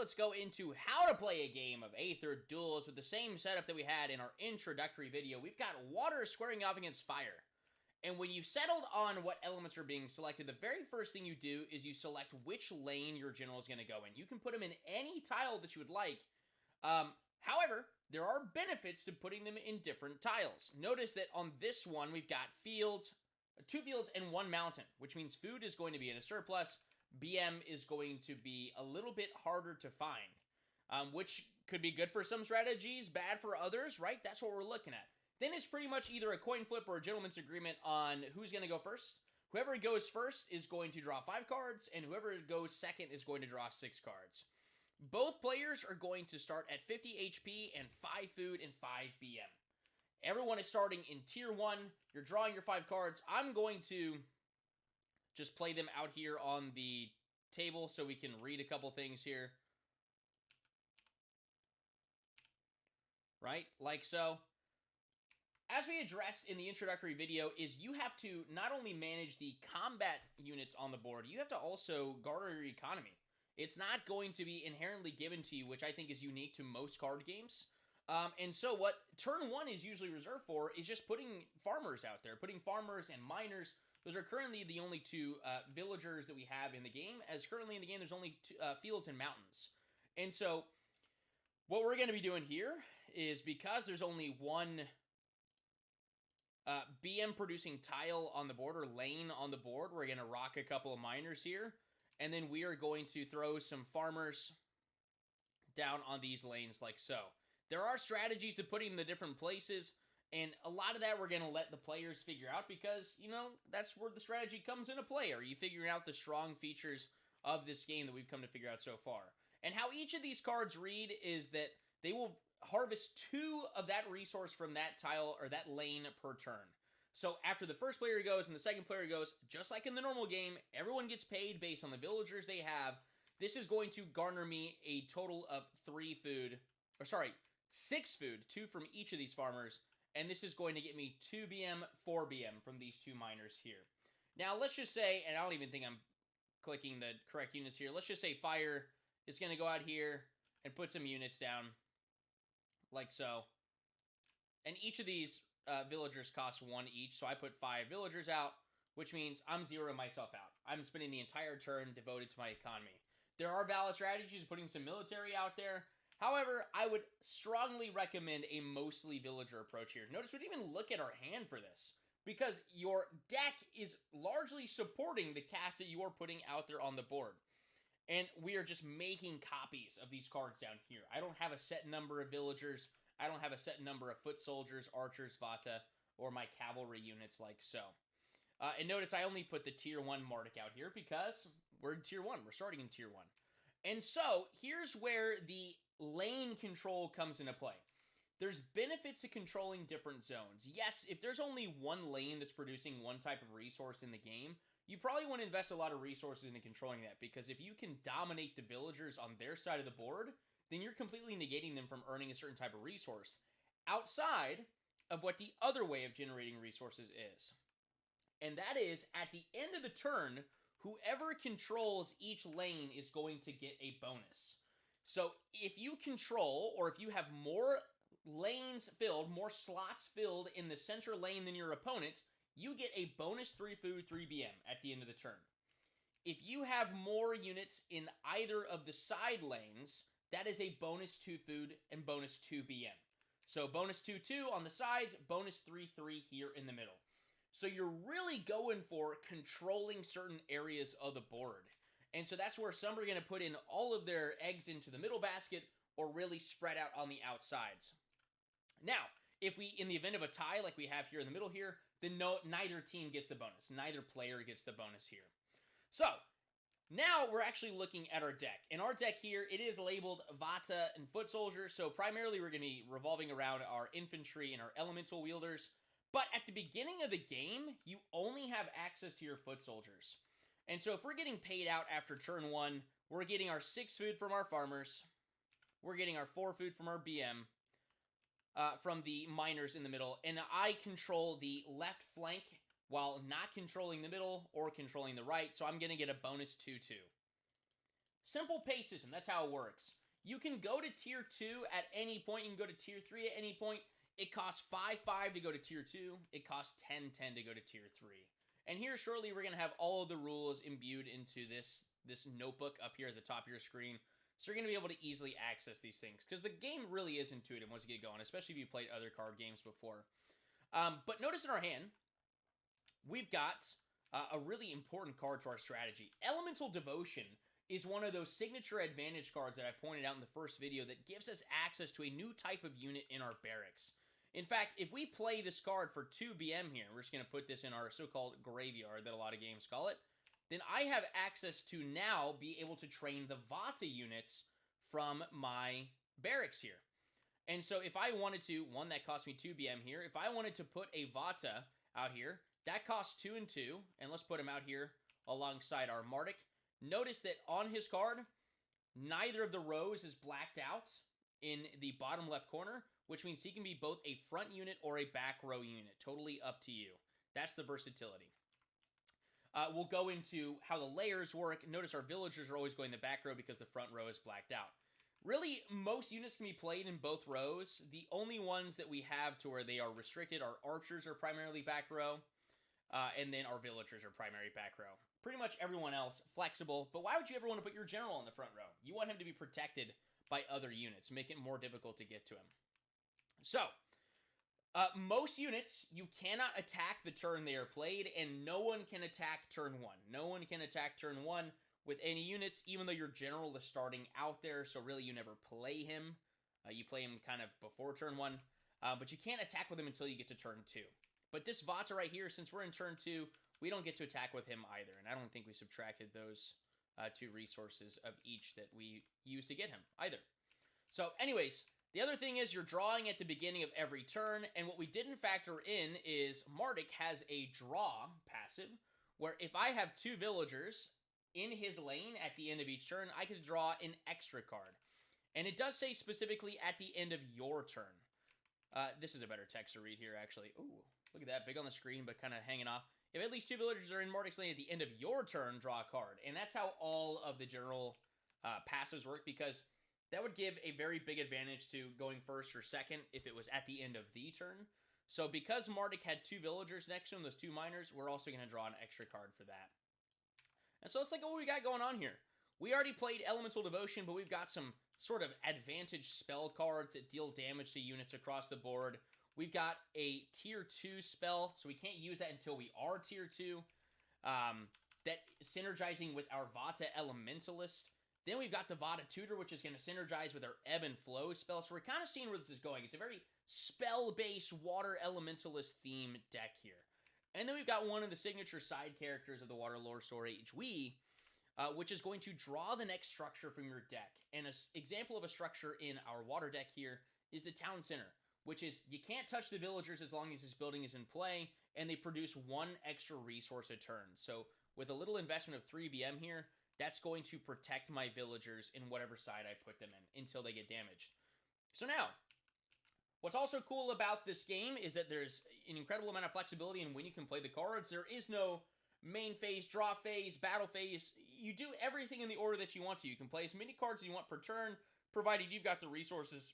let's go into how to play a game of Aether Duels with the same setup that we had in our introductory video. We've got water squaring off against fire. And when you've settled on what elements are being selected, the very first thing you do is you select which lane your general is going to go in. You can put them in any tile that you would like. However, there are benefits to putting them in different tiles. Notice that on this one, we've got fields, 2 fields and 1 mountain, which means food is going to be in a surplus. BM is going to be a little bit harder to find, which could be good for some strategies, bad for others, right? That's what we're looking at. Then it's pretty much either a coin flip or a gentleman's agreement on who's going to go first. Whoever goes first is going to draw 5 cards, and whoever goes second is going to draw 6 cards. Both players are going to start at 50 HP and 5 food and 5 BM. Everyone is starting in tier 1. You're drawing your 5 cards. I'm going to just play them out here on the table so we can read a couple things here. Right? Like so. As we addressed in the introductory video, is you have to not only manage the combat units on the board, you have to also garner your economy. It's not going to be inherently given to you, which I think is unique to most card games. And so what turn 1 is usually reserved for is just putting farmers out there, putting farmers and miners. Those are currently the only 2 villagers that we have in the game, as currently in the game there's only 2 fields and mountains. And so what we're going to be doing here is, because there's only one BM producing tile on the board, or lane on the board, we're going to rock a couple of miners here, and then we are going to throw some farmers down on these lanes like so. There are strategies to putting in the different places, and a lot of that we're going to let the players figure out because, you know, that's where the strategy comes into play. Are you figuring out the strong features of this game that we've come to figure out so far? And how each of these cards read is that they will harvest 2 of that resource from that tile or that lane per turn. So after the first player goes and the second player goes, just like in the normal game, everyone gets paid based on the villagers they have. This is going to garner me a total of 6 food, 2 from each of these farmers, and this is going to get me 2 BM, 4 BM from these 2 miners here. Now let's just say, and I don't even think I'm clicking the correct units here, let's just say fire is going to go out here and put some units down like so. And each of these villagers costs 1 each, so I put 5 villagers out, which means I'm zeroing myself out. I'm spending the entire turn devoted to my economy. There are valid strategies putting some military out there. However, I would strongly recommend a mostly villager approach here. Notice we didn't even look at our hand for this, because your deck is largely supporting the cast that you are putting out there on the board. And we are just making copies of these cards down here. I don't have a set number of villagers. I don't have a set number of foot soldiers, archers, vata, or my cavalry units like so. And notice I only put the tier 1 Marduk out here because we're in tier 1. We're starting in tier 1. And so here's where the lane control comes into play. There's benefits to controlling different zones. Yes, if there's only one lane that's producing one type of resource in the game, you probably want to invest a lot of resources into controlling that, because if you can dominate the villagers on their side of the board, then you're completely negating them from earning a certain type of resource outside of what the other way of generating resources is. And that is, at the end of the turn, whoever controls each lane is going to get a bonus. So if you control, or if you have more lanes filled, more slots filled in the center lane than your opponent, you get a bonus 3 food, 3 BM at the end of the turn. If you have more units in either of the side lanes, that is a bonus 2 food and bonus 2 BM. So bonus 2-2 on the sides, bonus 3-3 here in the middle. So you're really going for controlling certain areas of the board. And so that's where some are going to put in all of their eggs into the middle basket, or really spread out on the outsides. Now, if we, in the event of a tie like we have here in the middle here, then neither team gets the bonus. Neither player gets the bonus here. So, now we're actually looking at our deck. In our deck here, it is labeled Vata and Foot Soldiers, so primarily we're going to be revolving around our infantry and our elemental wielders. But at the beginning of the game, you only have access to your Foot Soldiers. And so if we're getting paid out after turn 1, we're getting our 6 food from our farmers. We're getting our 4 food from our BM. From the miners in the middle, and I control the left flank while not controlling the middle or controlling the right, so I'm going to get a bonus 2-2. Simple pace system, that's how it works. You can go to tier 2 at any point, you can go to tier 3 at any point. It costs 5-5 to go to tier 2, it costs 10-10 to go to tier 3. And here shortly we're going to have all of the rules imbued into this notebook up here at the top of your screen. So you're going to be able to easily access these things, because the game really is intuitive once you get going, especially if you played other card games before. But notice in our hand, we've got a really important card to our strategy. Elemental Devotion is one of those signature advantage cards that I pointed out in the first video that gives us access to a new type of unit in our barracks. In fact, if we play this card for 2 BM here, we're just going to put this in our so-called graveyard that a lot of games call it, then I have access to now be able to train the Vata units from my barracks here. And so if I wanted to, one that cost me 2 BM here, if I wanted to put a Vata out here, that costs 2 and 2, and let's put him out here alongside our Mardik. Notice that on his card, neither of the rows is blacked out in the bottom left corner, which means he can be both a front unit or a back row unit. Totally up to you. That's the versatility. We'll go into how the layers work. Notice our villagers are always going the back row because the front row is blacked out. Really, most units can be played in both rows. The only ones that we have to where they are restricted are archers are primarily back row, and then our villagers are primary back row. Pretty much everyone else, flexible, but why would you ever want to put your general in the front row? You want him to be protected by other units, make it more difficult to get to him. So, most units, you cannot attack the turn they are played, and no one can attack turn 1. No one can attack turn 1 with any units, even though your general is starting out there, so really you never play him. You play him kind of before turn 1, but you can't attack with him until you get to turn 2. But this Vata right here, since we're in turn 2, we don't get to attack with him either, and I don't think we subtracted those 2 resources of each that we used to get him either. So anyways, the other thing is you're drawing at the beginning of every turn, and what we didn't factor in is Mardik has a draw passive, where if I have 2 villagers in his lane at the end of each turn, I can draw an extra card. And it does say specifically at the end of your turn. This is a better text to read here, actually. Ooh, look at that, big on the screen, but kind of hanging off. If at least 2 villagers are in Mardik's lane at the end of your turn, draw a card. And that's how all of the general passives work, because that would give a very big advantage to going first or second if it was at the end of the turn. So because Mardik had 2 villagers next to him, those 2 miners, we're also going to draw an extra card for that. And so let's look at what we got going on here. We already played Elemental Devotion, but we've got some sort of advantage spell cards that deal damage to units across the board. We've got a tier 2 spell, so we can't use that until we are tier 2. That synergizing with our Vata Elementalist. Then we've got the Vata Tutor, which is going to synergize with our Ebb and Flow spell. So we're kind of seeing where this is going. It's a very spell-based Water Elementalist theme deck here. And then we've got one of the signature side characters of the Water Lore story, Ijwi, which is going to draw the next structure from your deck. And an example of a structure in our water deck here is the Town Center, which is you can't touch the villagers as long as this building is in play, and they produce 1 extra resource a turn. So with a little investment of 3 BM here, that's going to protect my villagers in whatever side I put them in until they get damaged. So now, what's also cool about this game is that there's an incredible amount of flexibility in when you can play the cards. There is no main phase, draw phase, battle phase. You do everything in the order that you want to. You can play as many cards as you want per turn, provided you've got the resources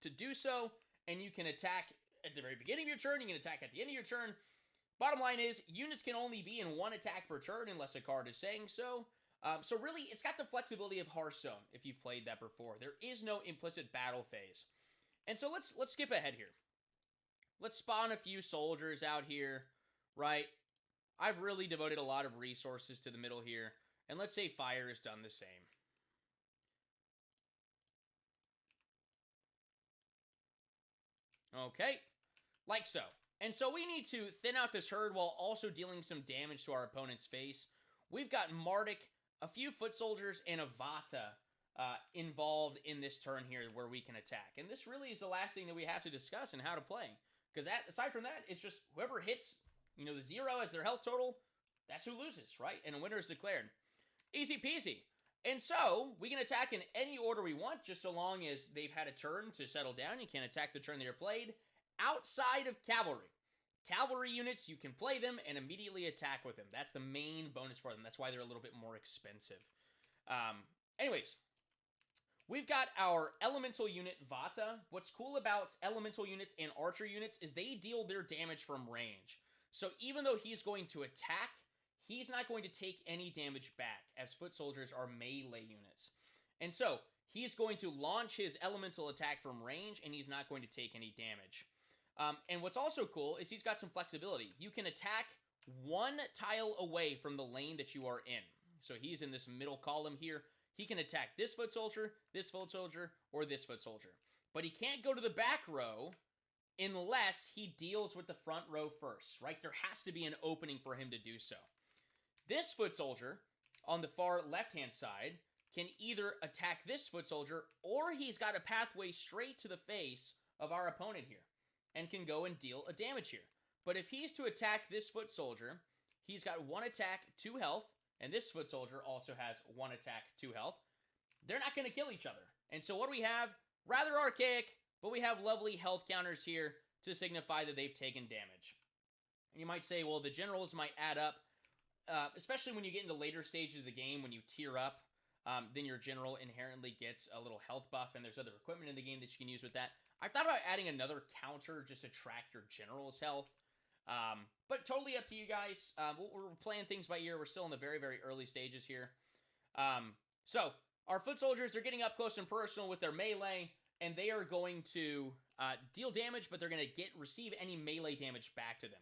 to do so, and you can attack at the very beginning of your turn, you can attack at the end of your turn. Bottom line is, units can only be in 1 attack per turn unless a card is saying so. So really, it's got the flexibility of Hearthstone, if you've played that before. There is no implicit battle phase. And so let's skip ahead here. Let's spawn a few soldiers out here, right? I've really devoted a lot of resources to the middle here. And let's say fire has done the same. Okay, like so. And so we need to thin out this herd while also dealing some damage to our opponent's face. We've got Mardik, a few foot soldiers, and a Vata involved in this turn here where we can attack. And this really is the last thing that we have to discuss and how to play. Because aside from that, it's just whoever hits, the 0 as their health total, that's who loses, right? And a winner is declared. Easy peasy. And so, we can attack in any order we want, just so long as they've had a turn to settle down. You can't attack the turn they are played. Outside of cavalry. Cavalry units, you can play them and immediately attack with them. That's the main bonus for them. That's why they're a little bit more expensive. Anyways, we've got our elemental unit Vata. What's cool about elemental units and archer units is they deal their damage from range. So even though he's going to attack, he's not going to take any damage back, as foot soldiers are melee units. And so he's going to launch his elemental attack from range, and he's not going to take any damage. And what's also cool is he's got some flexibility. You can attack one tile away from the lane that you are in. So he's in this middle column here. He can attack this foot soldier, or this foot soldier. But he can't go to the back row unless he deals with the front row first, right? There has to be an opening for him to do so. This foot soldier on the far left-hand side can either attack this foot soldier, or he's got a pathway straight to the face of our opponent here and can go and deal a damage here. But if he's to attack this foot soldier, he's got 1 attack, 2 health, and this foot soldier also has 1 attack, 2 health. They're not going to kill each other. And so what do we have? Rather archaic, but we have lovely health counters here to signify that they've taken damage. And you might say, well, the generals might add up, especially when you get into later stages of the game, when you tier up, then your general inherently gets a little health buff, and there's other equipment in the game that you can use with that. I thought about adding another counter just to track your general's health. But totally up to you guys. We're playing things by ear. We're still in the very, very early stages here. So our foot soldiers, they're getting up close and personal with their melee, and they are going to deal damage, but they're going to receive any melee damage back to them.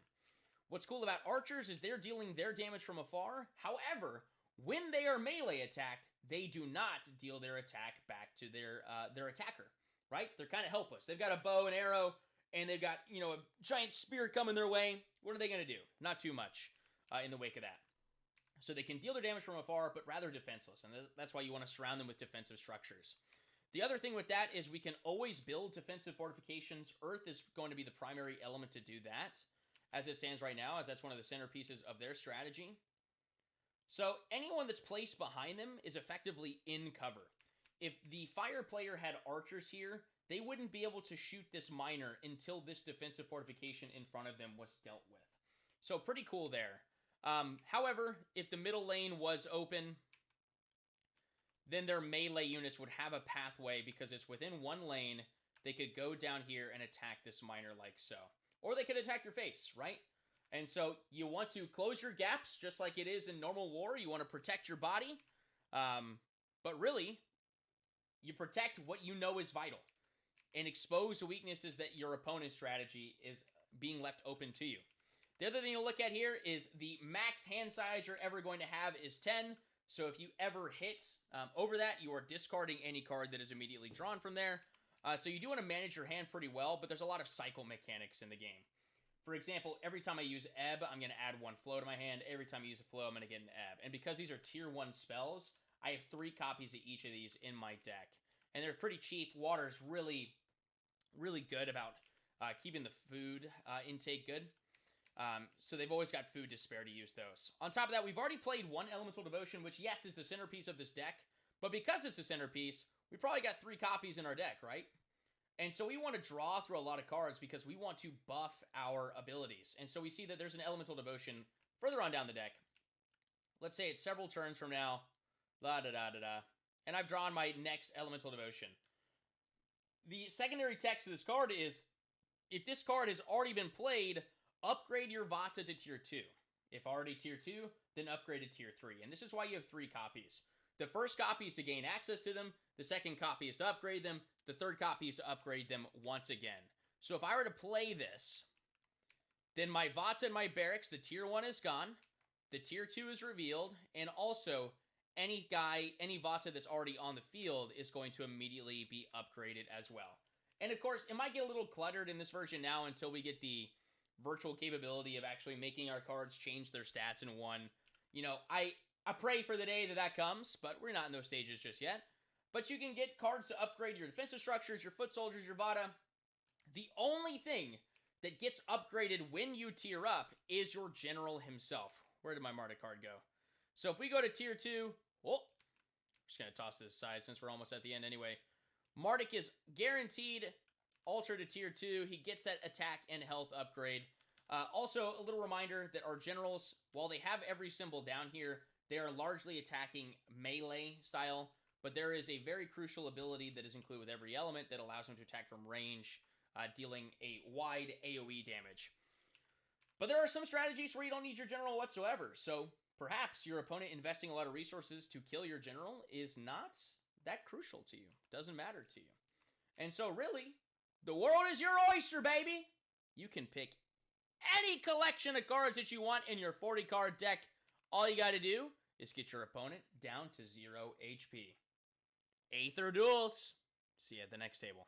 What's cool about archers is they're dealing their damage from afar. However, when they are melee attacked, they do not deal their attack back to their attacker, right? They're kind of helpless. They've got a bow and arrow, and they've got, a giant spear coming their way. What are they going to do? Not too much in the wake of that. So they can deal their damage from afar, but rather defenseless, and that's why you want to surround them with defensive structures. The other thing with that is we can always build defensive fortifications. Earth is going to be the primary element to do that, as it stands right now, as that's one of the centerpieces of their strategy. So anyone that's placed behind them is effectively in cover. If the fire player had archers here, they wouldn't be able to shoot this miner until this defensive fortification in front of them was dealt with. So pretty cool there. However, if the middle lane was open, then their melee units would have a pathway because it's within one lane. They could go down here and attack this miner like so. Or they could attack your face, right? And so you want to close your gaps just like it is in normal war. You want to protect your body. But really, you protect what you know is vital and expose the weaknesses that your opponent's strategy is being left open to you. The other thing to look at here is the max hand size you're ever going to have is 10. So if you ever hit over that, you are discarding any card that is immediately drawn from there. So you do want to manage your hand pretty well, but there's a lot of cycle mechanics in the game. For example, every time I use Ebb, I'm going to add 1 flow to my hand. Every time I use a flow, I'm going to get an Ebb. And because these are tier 1 spells, I have 3 copies of each of these in my deck. And they're pretty cheap. Water's really, really good about keeping the food intake good. So they've always got food to spare to use those. On top of that, we've already played 1 Elemental Devotion, which, yes, is the centerpiece of this deck. But because it's the centerpiece, we probably got 3 copies in our deck, right? And so we want to draw through a lot of cards because we want to buff our abilities. And so we see that there's an Elemental Devotion further on down the deck. Let's say it's several turns from now. And I've drawn my next Elemental Devotion. The secondary text of this card is, if this card has already been played, upgrade your Vata to tier 2. If already tier 2, then upgrade to tier 3. And this is why you have 3 copies. The first copy is to gain access to them. The second copy is to upgrade them. The third copy is to upgrade them once again. So if I were to play this, then my Vata and my Barracks, the tier 1 is gone. The tier 2 is revealed. And also, any Vata that's already on the field is going to immediately be upgraded as well. And of course, it might get a little cluttered in this version now until we get the virtual capability of actually making our cards change their stats in one. I pray for the day that comes, but we're not in those stages just yet. But you can get cards to upgrade your defensive structures, your foot soldiers, your Vata. The only thing that gets upgraded when you tier up is your general himself. Where did my Marta card go? So if we go to tier 2, I'm just going to toss this aside since we're almost at the end anyway. Marduk is guaranteed alter to tier 2. He gets that attack and health upgrade. Also, a little reminder that our generals, while they have every symbol down here, they are largely attacking melee style. but there is a very crucial ability that is included with every element that allows him to attack from range, dealing a wide AoE damage. But there are some strategies where you don't need your general whatsoever, so perhaps your opponent investing a lot of resources to kill your general is not that crucial to you. Doesn't matter to you. And so really, the world is your oyster, baby! You can pick any collection of cards that you want in your 40-card deck. All you gotta do is get your opponent down to 0 HP. Aether Duels. See you at the next table.